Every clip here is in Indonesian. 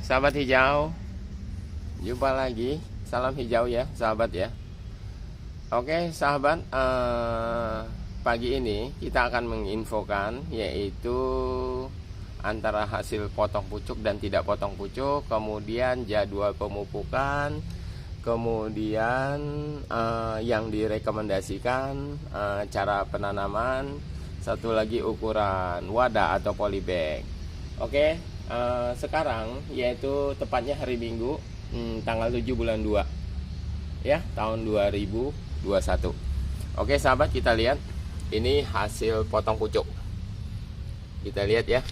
sahabat hijau, jumpa lagi. Salam hijau ya, sahabat ya. Oke, sahabat, pagi ini kita akan menginfokan yaitu antara hasil potong pucuk dan tidak potong pucuk, kemudian jadwal pemupukan, kemudian yang direkomendasikan, cara penanaman, satu lagi ukuran wadah atau polybag. Oke, sekarang yaitu tepatnya hari Minggu, tanggal 7 bulan 2 ya, tahun 2021. Oke sahabat, kita lihat ini hasil potong pucuk. Kita lihat ya,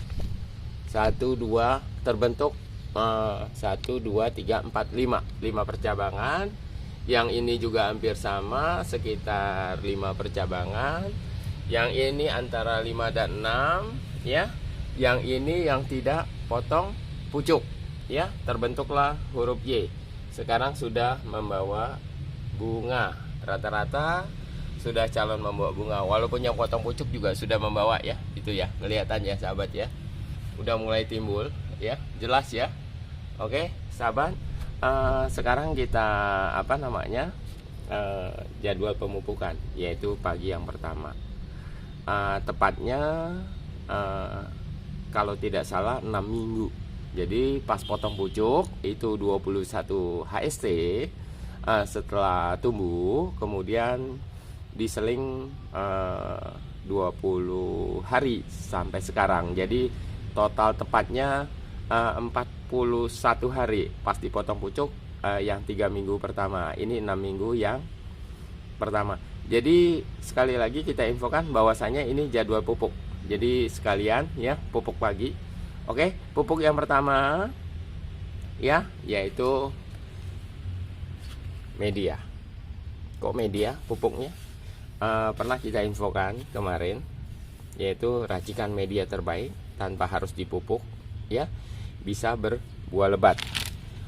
1, 2 terbentuk 1, 2, 3, 4, 5 percabangan. Yang ini juga hampir sama, sekitar 5 percabangan. Yang ini antara 5 dan 6 ya. Yang ini yang tidak potong pucuk ya, terbentuklah huruf Y. Sekarang sudah membawa bunga, rata-rata sudah calon membawa bunga. Walaupun yang potong pucuk juga sudah membawa ya, itu ya, kelihatan ya sahabat ya, udah mulai timbul ya, jelas ya. Oke sahabat, sekarang kita jadwal pemupukan, yaitu pagi yang pertama, tepatnya kalau tidak salah 6 minggu. Jadi pas potong pucuk itu 21 HST, setelah tumbuh kemudian diseling 20 hari sampai sekarang. Jadi total tepatnya 41 hari pas dipotong pucuk, yang 3 minggu pertama. Ini 6 minggu yang pertama. Jadi sekali lagi kita infokan bahwasanya ini jadwal pupuk. Jadi sekalian ya, pupuk pagi. Oke, pupuk yang pertama ya, yaitu media. Kok media pupuknya? Pernah kita infokan kemarin, yaitu racikan media terbaik tanpa harus dipupuk ya, bisa berbuah lebat.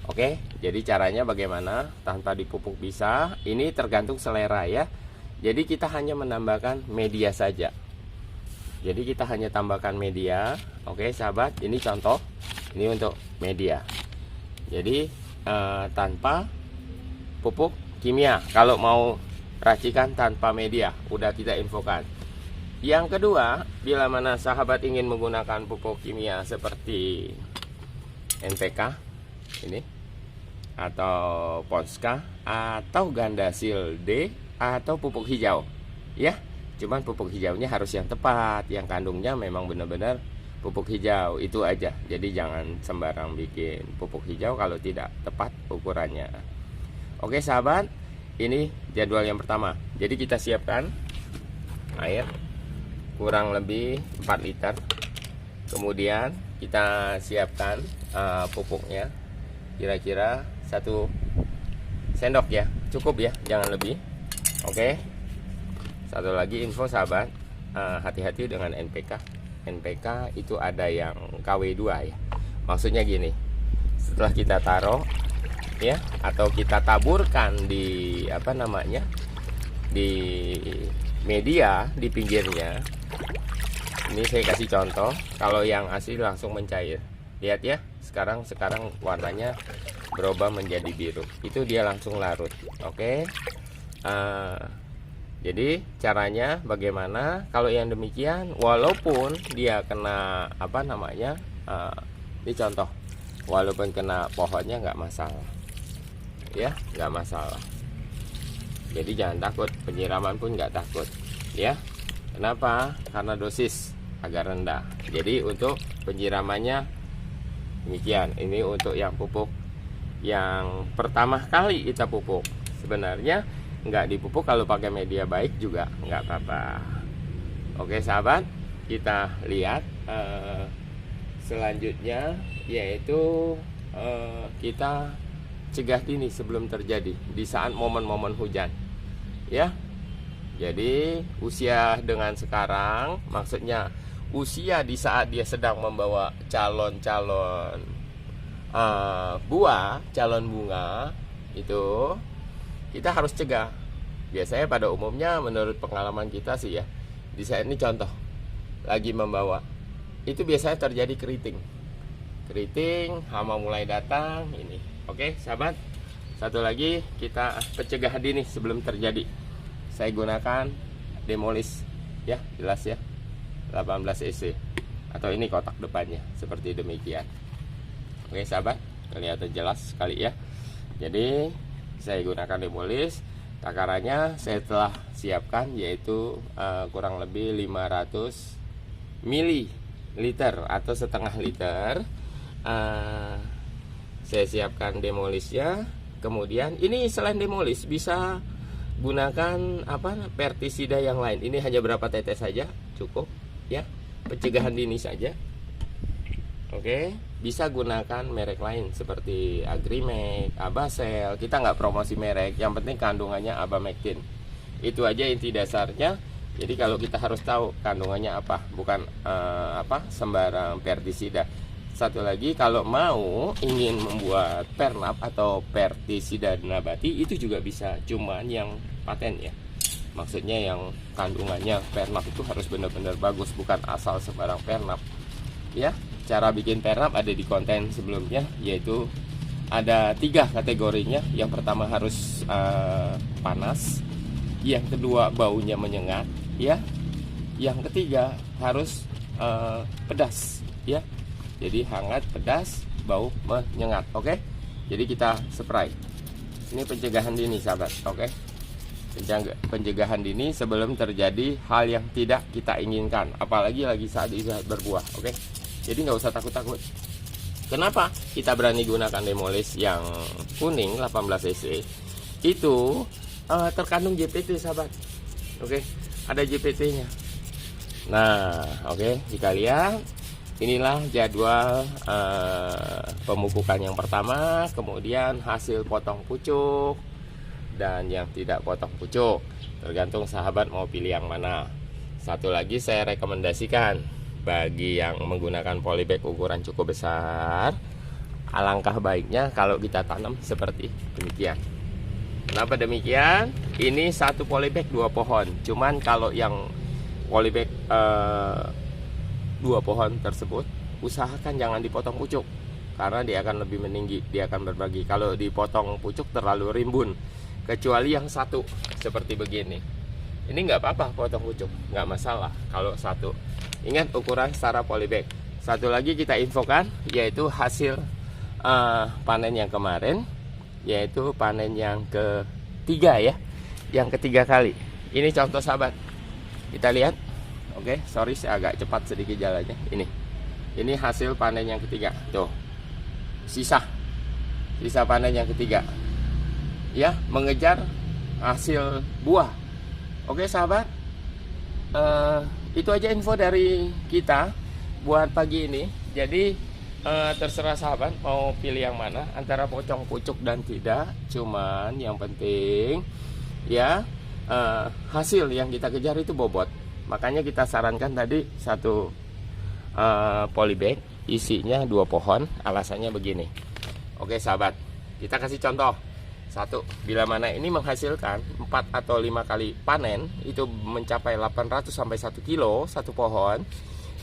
Oke, jadi caranya bagaimana tanpa dipupuk bisa? Ini tergantung selera ya. Jadi kita hanya menambahkan media saja. Jadi kita hanya tambahkan media. Oke sahabat, ini contoh, ini untuk media. Jadi tanpa pupuk kimia. Kalau mau racikan tanpa media, udah kita infokan. Yang kedua, bila mana sahabat ingin menggunakan pupuk kimia seperti NPK ini, atau Ponska, atau Gandasil D, atau pupuk hijau ya. Cuman pupuk hijaunya harus yang tepat, yang kandungnya memang benar-benar pupuk hijau, itu aja. Jadi jangan sembarang bikin pupuk hijau kalau tidak tepat ukurannya. Oke sahabat, ini jadwal yang pertama. Jadi kita siapkan air kurang lebih 4 liter. Kemudian kita siapkan pupuknya kira-kira 1 sendok ya, cukup ya, jangan lebih. Oke. Satu lagi info sahabat, hati-hati dengan NPK. NPK itu ada yang KW2 ya. Maksudnya gini, setelah kita taruh ya, atau kita taburkan di di media di pinggirnya. Ini saya kasih contoh, kalau yang asli langsung mencair. Lihat ya, sekarang warnanya berubah menjadi biru. Itu dia langsung larut. Oke. Jadi caranya bagaimana? Kalau yang demikian, walaupun dia kena ini contoh, walaupun kena pohonnya nggak masalah ya, nggak masalah. Jadi jangan takut, penyiraman pun nggak takut ya. Kenapa? Karena dosis agak rendah. Jadi untuk penyiramannya demikian. Ini untuk yang pupuk yang pertama kali kita pupuk. Sebenarnya nggak dipupuk kalau pakai media baik juga nggak apa-apa. Oke sahabat, kita lihat selanjutnya, yaitu kita cegah dini sebelum terjadi di saat momen-momen hujan ya. Jadi usia dengan sekarang, maksudnya usia di saat dia sedang membawa calon-calon buah, calon bunga, itu kita harus cegah. Biasanya pada umumnya menurut pengalaman kita sih ya, di saat ini contoh lagi membawa, itu biasanya terjadi keriting keriting, hama mulai datang ini. Oke sahabat, satu lagi kita pencegah dini sebelum terjadi. Saya gunakan Demolish ya, jelas ya, 18 EC, atau ini kotak depannya seperti demikian. Oke sahabat, kelihatan jelas sekali ya. Jadi saya gunakan Demolish. Takarannya saya telah siapkan, yaitu kurang lebih 500 ml atau setengah liter. Saya siapkan Demolishnya. Kemudian ini selain Demolish bisa gunakan pestisida yang lain. Ini hanya berapa tetes saja cukup ya, pencegahan dini saja. Oke, bisa gunakan merek lain seperti Agrimek, Abasel. Kita nggak promosi merek, yang penting kandungannya abamectin. Itu aja inti dasarnya. Jadi kalau kita harus tahu kandungannya apa, bukan sembarang pestisida. Satu lagi, kalau mau ingin membuat pernap atau pestisida nabati itu juga bisa, cuman yang paten ya. Maksudnya yang kandungannya pernap itu harus benar-benar bagus, bukan asal sembarang pernap. Ya, cara bikin pernap ada di konten sebelumnya, yaitu ada 3 kategorinya. Yang pertama harus panas, yang kedua baunya menyengat ya, yang ketiga harus pedas ya. Jadi hangat, pedas, bau, menyengat. Oke. Jadi kita spray. Ini pencegahan dini sahabat. Oke. Pencegahan dini sebelum terjadi hal yang tidak kita inginkan, apalagi lagi saat berbuah. Oke. Jadi nggak usah takut-takut. Kenapa kita berani gunakan Demolish yang kuning 18 cc? Itu terkandung JPT sahabat. Oke, ada JPT-nya. Nah, oke, kita lihat. Inilah jadwal pemupukan yang pertama, kemudian hasil potong pucuk dan yang tidak potong pucuk. Tergantung sahabat mau pilih yang mana. Satu lagi saya rekomendasikan bagi yang menggunakan polybag ukuran cukup besar, alangkah baiknya kalau kita tanam seperti demikian. Kenapa demikian? Ini satu polybag 2 pohon. Cuman kalau yang polybag 2 pohon tersebut, usahakan jangan dipotong pucuk, karena dia akan lebih meninggi, dia akan berbagi. Kalau dipotong pucuk terlalu rimbun, kecuali yang satu seperti begini. Ini nggak apa-apa potong pucuk, nggak masalah kalau satu. Ingat ukuran setara polybag. Satu lagi kita infokan, yaitu hasil panen yang kemarin, yaitu panen yang ketiga ya, yang ketiga kali. Ini contoh sahabat, kita lihat. Oke, sorry saya agak cepat sedikit jalannya. Ini hasil panen yang ketiga. Tuh, sisa panen yang ketiga. Ya, mengejar hasil buah. Oke sahabat, itu aja info dari kita buat pagi ini. Jadi terserah sahabat mau pilih yang mana antara potong pucuk dan tidak. Cuman yang penting ya, hasil yang kita kejar itu bobot. Makanya kita sarankan tadi satu polybag isinya 2 pohon. Alasannya begini. Oke sahabat, kita kasih contoh. Satu, bila mana ini menghasilkan 4 atau 5 kali panen, itu mencapai 800 sampai 1 kilo satu pohon.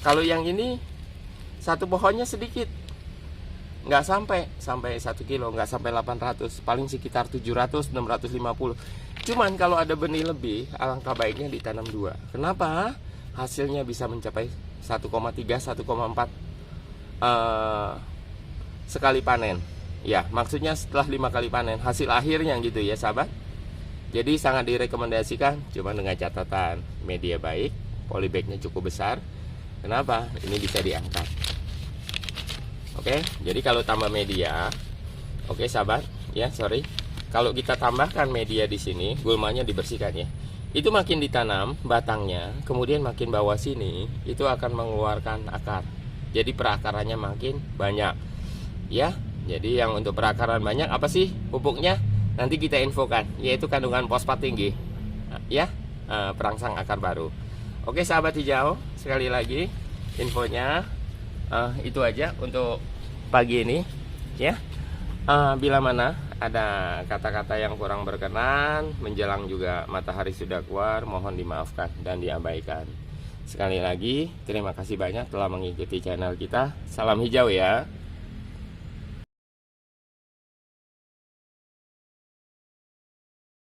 Kalau yang ini satu pohonnya sedikit, nggak sampai 1 kilo, nggak sampai 800, paling sekitar 700 650. Cuman kalau ada benih lebih, alangkah baiknya ditanam 2. Kenapa? Hasilnya bisa mencapai 1,3 1,4 sekali panen. Ya, maksudnya setelah 5 kali panen, hasil akhirnya gitu ya sahabat. Jadi sangat direkomendasikan, cuma dengan catatan media baik, polybagnya cukup besar. Kenapa? Ini bisa diangkat. Oke, jadi kalau tambah media, oke sahabat, ya sorry, kalau kita tambahkan media di sini, gulmanya dibersihkan ya. Itu makin ditanam batangnya, kemudian makin bawah sini, itu akan mengeluarkan akar. Jadi perakarannya makin banyak, ya. Jadi yang untuk perakaran banyak apa sih pupuknya? Nanti kita infokan, yaitu kandungan fosfat tinggi, ya, perangsang akar baru. Oke sahabat hijau, sekali lagi infonya. Itu aja untuk pagi ini ya. Bila mana ada kata-kata yang kurang berkenan, menjelang juga matahari sudah keluar, mohon dimaafkan dan diabaikan. Sekali lagi terima kasih banyak telah mengikuti channel kita. Salam hijau ya.